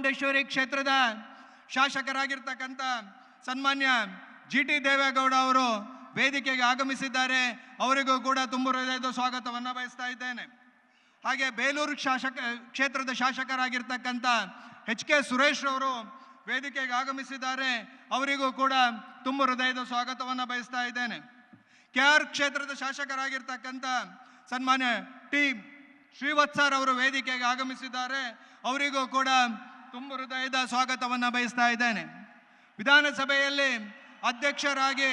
ಚಾಮುಂಡೇಶ್ವರಿ ಕ್ಷೇತ್ರದ ಶಾಸಕರಾಗಿರ್ತಕ್ಕಂಥ ಸನ್ಮಾನ್ಯ ಜಿಟಿ ದೇವೇಗೌಡ ಅವರು ವೇದಿಕೆಗೆ ಆಗಮಿಸಿದ್ದಾರೆ. ಅವರಿಗೂ ಕೂಡ ತುಂಬ ಹೃದಯದ ಸ್ವಾಗತವನ್ನು ಬಯಸ್ತಾ ಇದ್ದೇನೆ. ಹಾಗೆ ಬೇಲೂರು ಕ್ಷೇತ್ರದ ಶಾಸಕರಾಗಿರ್ತಕ್ಕಂಥ HK ಸುರೇಶ್ ಅವರು ವೇದಿಕೆಗೆ ಆಗಮಿಸಿದ್ದಾರೆ. ಅವರಿಗೂ ಕೂಡ ತುಂಬ ಹೃದಯದ ಸ್ವಾಗತವನ್ನು ಬಯಸ್ತಾ ಇದ್ದೇನೆ. KR ಕ್ಷೇತ್ರದ ಶಾಸಕರಾಗಿರ್ತಕ್ಕಂಥ ಸನ್ಮಾನ್ಯ ಟಿ ಶ್ರೀವತ್ಸರ್ ಅವರು ವೇದಿಕೆಗೆ ಆಗಮಿಸಿದ್ದಾರೆ. ಅವರಿಗೂ ಕೂಡ ತುಂಬ ಹೃದಯದ ಸ್ವಾಗತವನ್ನು ಬಯಸ್ತಾ ಇದ್ದೇನೆ. ವಿಧಾನಸಭೆಯಲ್ಲಿ ಅಧ್ಯಕ್ಷರಾಗಿ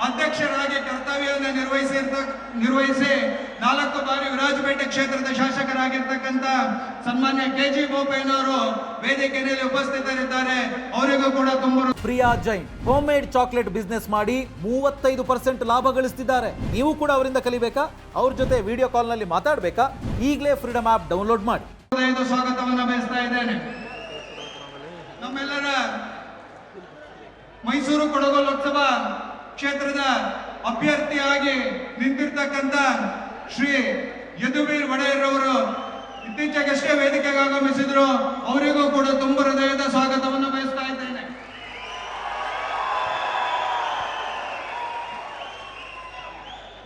ಅಧ್ಯಕ್ಷರಾಗಿ ಕರ್ತವ್ಯವನ್ನು ನಿರ್ವಹಿಸಿ 4 ಬಾರಿ ವಿರಾಜಪೇಟೆ ಕ್ಷೇತ್ರದ ಶಾಸಕರಾಗಿರ್ತಕ್ಕಂಥ ಸನ್ಮಾನ್ಯ KG ಬೋಪಯ್ಯನವರು ವೇದಿಕೆಯಲ್ಲಿ ಉಪಸ್ಥಿತರಿದ್ದಾರೆ. ಅವರಿಗೂ ಕೂಡ ತುಂಬ. Priya Jain home made chocolate business ಮಾಡಿ 35% ಲಾಭ ಗಳಿಸ್ತಿದ್ದಾರೆ. ನೀವು ಕೂಡ ಅವರಿಂದ ಕಲಿಬೇಕಾ? ಅವ್ರ ಜೊತೆ ವಿಡಿಯೋ ಕಾಲ್ ನಲ್ಲಿ ಮಾತಾಡಬೇಕಾ? ಈಗಲೇ ಫ್ರೀಡಮ್ ಆಪ್ ಡೌನ್ಲೋಡ್ ಮಾಡಿ. ಸ್ವಾಗತವನ್ನು ಬಯಸ್ತಾ ಇದ್ದೇನೆ. ನಮ್ಮೆಲ್ಲರ ಮೈಸೂರು ಕೊಡಗು ಲೋಕಸಭಾ ಕ್ಷೇತ್ರದ ಅಭ್ಯರ್ಥಿಯಾಗಿ ನಿಂತಿರ್ತಕ್ಕಂಥ ಶ್ರೀ ಯದುವೀರ್ ಒಡೆಯರ್ ಅವರು ಇತ್ತೀಚೆಗಷ್ಟೇ ವೇದಿಕೆಗೆ ಆಗಮಿಸಿದ್ರು. ಅವರಿಗೂ ಕೂಡ ತುಂಬ ಹೃದಯದ ಸ್ವಾಗತವನ್ನು ಬಯಸ್ತಾ ಇದ್ದೇನೆ.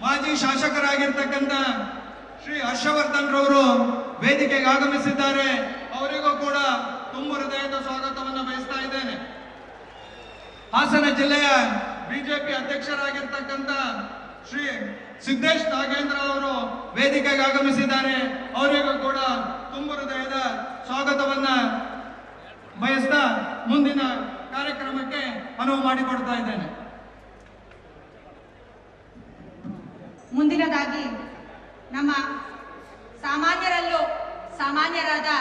ಮಾಜಿ ಶಾಸಕರಾಗಿರ್ತಕ್ಕಂಥ ಶ್ರೀ ಹರ್ಷವರ್ಧನ್ ರವರು ವೇದಿಕೆಗೆ ಆಗಮಿಸಿದ್ದಾರೆ. ಅವರಿಗೂ ಕೂಡ ತುಂಬ ಹೃದಯದ ಸ್ವಾಗತವನ್ನು ಬಯಸ್ತಾ ಇದ್ದೇನೆ. ಹಾಸನ ಜಿಲ್ಲೆಯ ಬಿಜೆಪಿ ಅಧ್ಯಕ್ಷರಾಗಿರ್ತಕ್ಕಂಥ ಶ್ರೀ ಸಿದ್ದೇಶ್ ನಾಗೇಂದ್ರ ಅವರು ವೇದಿಕೆಗೆ ಆಗಮಿಸಿದ್ದಾರೆ. ಅವರಿಗೂ ಕೂಡ ತುಂಬ ಹೃದಯದ ಸ್ವಾಗತವನ್ನ ಬಯಸ್ತಾ ಮುಂದಿನ ಕಾರ್ಯಕ್ರಮಕ್ಕೆ ಅನುವು ಮಾಡಿಕೊಡ್ತಾ ಇದ್ದೇನೆ. ಮುಂದಿನದಾಗಿ ನಮ್ಮ ಸಾಮಾನ್ಯರಲ್ಲೂ ಸಾಮಾನ್ಯರಾದ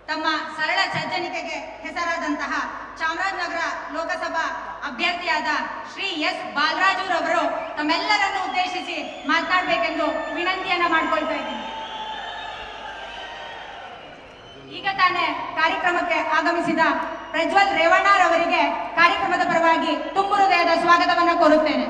ತಮ್ಮ ಸರಳ ಸಜ್ಜನಿಕೆಗೆ ಹೆಸರಾದಂತಹ ಚಾಮರಾಜನಗರ ಲೋಕಸಭಾ ಅಭ್ಯರ್ಥಿಯಾದ ಶ್ರೀ S ಬಾಲರಾಜುರವರು ತಮ್ಮೆಲ್ಲರನ್ನು ಉದ್ದೇಶಿಸಿ ಮಾತನಾಡಬೇಕೆಂದು ವಿನಂತಿಯನ್ನ ಮಾಡಿಕೊಳ್ತಾ ಇದ್ದೀನಿ. ಈಗ ತಾನೇ ಕಾರ್ಯಕ್ರಮಕ್ಕೆ ಆಗಮಿಸಿದ ಪ್ರಜ್ವಲ್ ರೇವಣ್ಣರವರಿಗೆ ಕಾರ್ಯಕ್ರಮದ ಪರವಾಗಿ ತುಂಬ ಹೃದಯದ ಸ್ವಾಗತವನ್ನು ಕೋರುತ್ತೇನೆ.